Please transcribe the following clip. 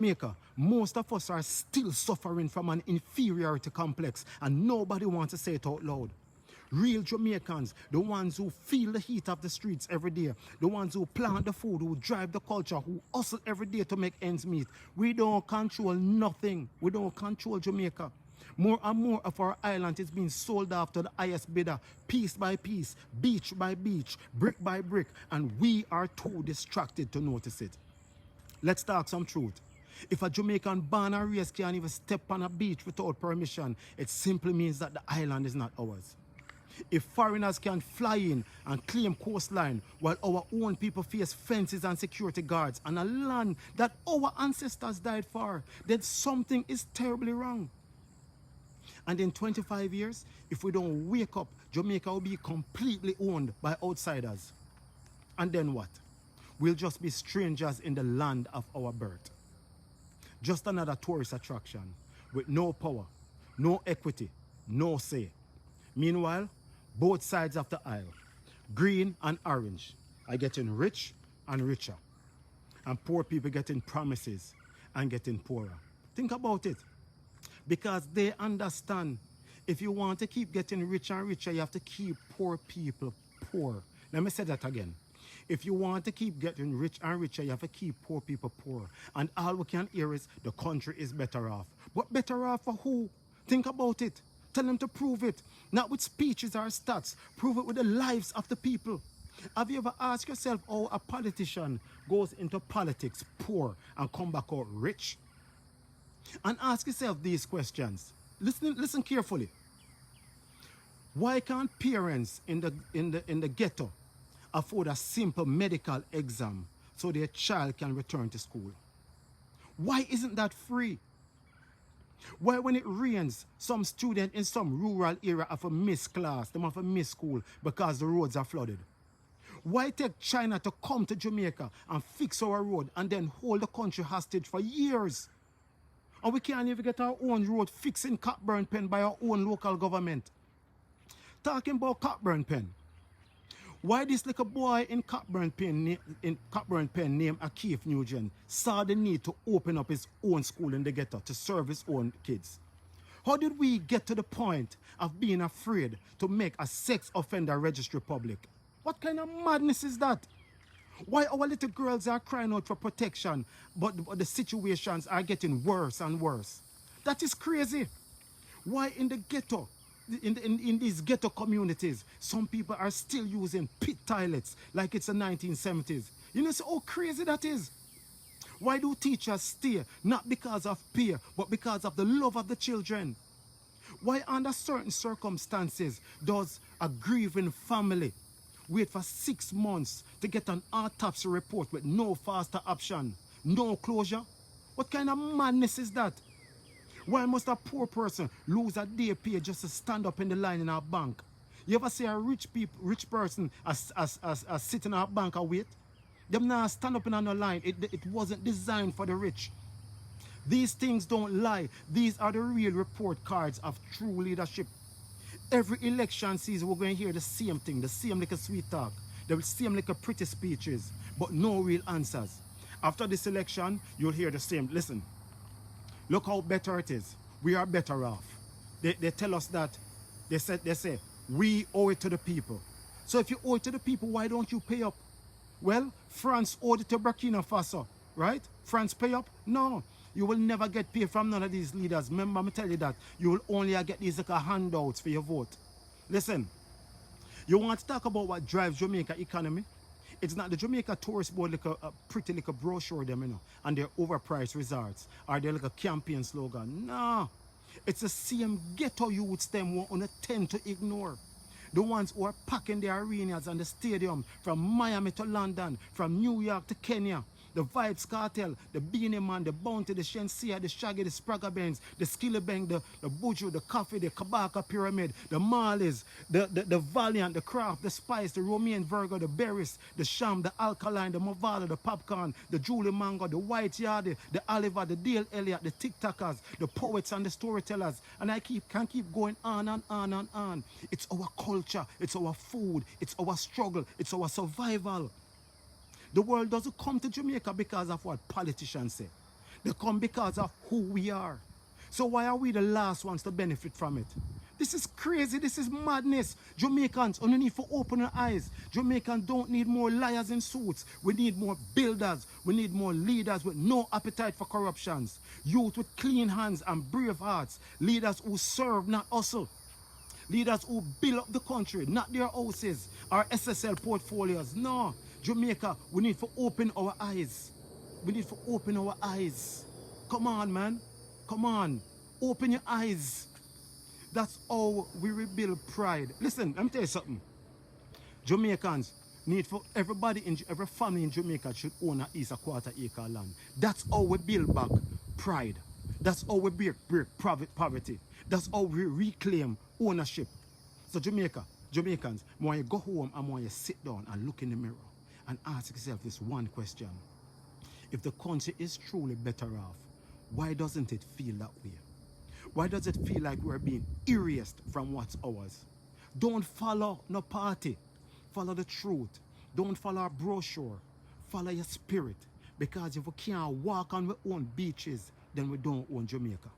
Jamaica, most of us are still suffering from an inferiority complex, and nobody wants to say it out loud. Real Jamaicans, the ones who feel the heat of the streets every day, the ones who plant the food, who drive the culture, who hustle every day to make ends meet. We don't control nothing. We don't control Jamaica. More and more of our island is being sold off to the highest bidder, piece by piece, beach by beach, brick by brick, and we are too distracted to notice it. Let's talk some truth. If a Jamaican born and raised can't even step on a beach without permission, it simply means that the island is not ours. If foreigners can fly in and claim coastline while our own people face fences and security guards on a land that our ancestors died for, then something is terribly wrong. And in 25 years, if we don't wake up, Jamaica will be completely owned by outsiders. And then what? We'll just be strangers in the land of our birth. Just another tourist attraction with no power, no equity, no say. Meanwhile, both sides of the aisle, green and orange, are getting rich and richer. And poor people getting promises and getting poorer. Think about it. Because they understand if you want to keep getting richer and richer, you have to keep poor people poor. Let me say that again. If you want to keep getting rich and richer, you have to keep poor people poor. And all we can hear is the country is better off. But better off for who? Think about it. Tell them to prove it. Not with speeches or stats. Prove it with the lives of the people. Have you ever asked yourself how a politician goes into politics poor and come back out rich? And ask yourself these questions. Listen carefully. Why can't parents in the ghetto afford a simple medical exam so their child can return to school? Why isn't that free? Why when it rains, some student in some rural area have a miss class, them have a miss school because the roads are flooded? Why take China to come to Jamaica and fix our road and then hold the country hostage for years? And we can't even get our own road fixed in Cockburn Pen by our own local government. Talking about Cockburn Pen. Why this little boy in Cockburn Pen named Akeef Nugent saw the need to open up his own school in the ghetto to serve his own kids? How did we get to the point of being afraid to make a sex offender registry public? What kind of madness is that? Why our little girls are crying out for protection, but the situations are getting worse and worse? That is crazy. Why in the ghetto, in these ghetto communities, some people are still using pit toilets like it's the 1970s? You know how crazy that is? Why do teachers stay? Not because of peer, but because of the love of the children. Why under certain circumstances does a grieving family wait for 6 months to get an autopsy report with no faster option, no closure? What kind of madness is that? Why must a poor person lose a day pay just to stand up in the line in our bank? You ever see a rich person as sitting in our bank and wait? Them now stand up in a line. It wasn't designed for the rich. These things don't lie. These are the real report cards of true leadership. Every election season, we're going to hear the same thing, the same like a sweet talk, the same like a pretty speeches, but no real answers. After this election, you'll hear the same. Listen, look how better it is. We are better off. They tell us that, they say, we owe it to the people. So if you owe it to the people, why don't you pay up? Well, France owed it to Burkina Faso, right? France pay up? No. You will never get paid from none of these leaders. Remember, me tell you that. You will only get these like handouts for your vote. Listen, you want to talk about what drives Jamaica economy? It's not the Jamaica Tourist Board like a pretty like a brochure them, you know, and their overpriced resorts, or their like a campaign slogan. No. It's the same ghetto youths them want to tend to ignore. The ones who are packing their arenas and the stadium from Miami to London, from New York to Kenya. The Vibes Cartel, the Beanie Man, the Bounty, the Shensia, the Shaggy, the Spragga Benz, the Skillabang, the Buju, the Coffee, the Kabaka Pyramid, the Marleys, the Valiant, the Kraft, the Spice, the Romaine Virgo, the Berries, the Sham, the Alkaline, the Movada, the Popcorn, the Julie Mango, the White Yardie, the Oliver, the Dale Elliott, the TikTokers, the poets and the storytellers. And I can keep going on and on and on. It's our culture, it's our food, it's our struggle, it's our survival. The world doesn't come to Jamaica because of what politicians say. They come because of who we are. So why are we the last ones to benefit from it? This is crazy. This is madness. Jamaicans, only need to open our eyes. Jamaicans don't need more liars in suits. We need more builders. We need more leaders with no appetite for corruptions. Youth with clean hands and brave hearts. Leaders who serve, not hustle. Leaders who build up the country, not their houses or SSL portfolios. No. Jamaica, we need to open our eyes. We need to open our eyes. Come on, man. Come on. Open your eyes. That's how we rebuild pride. Listen, let me tell you something. Jamaicans need for everybody, every family in Jamaica should own at least a quarter-acre land. That's how we build back pride. That's how we break poverty. That's how we reclaim ownership. So Jamaicans, when you go home and when you sit down and look in the mirror and ask yourself this one question. If the country is truly better off, why doesn't it feel that way? Why does it feel like we're being erased from what's ours? Don't follow no party. Follow the truth. Don't follow a brochure. Follow your spirit. Because if we can't walk on our own beaches, then we don't own Jamaica.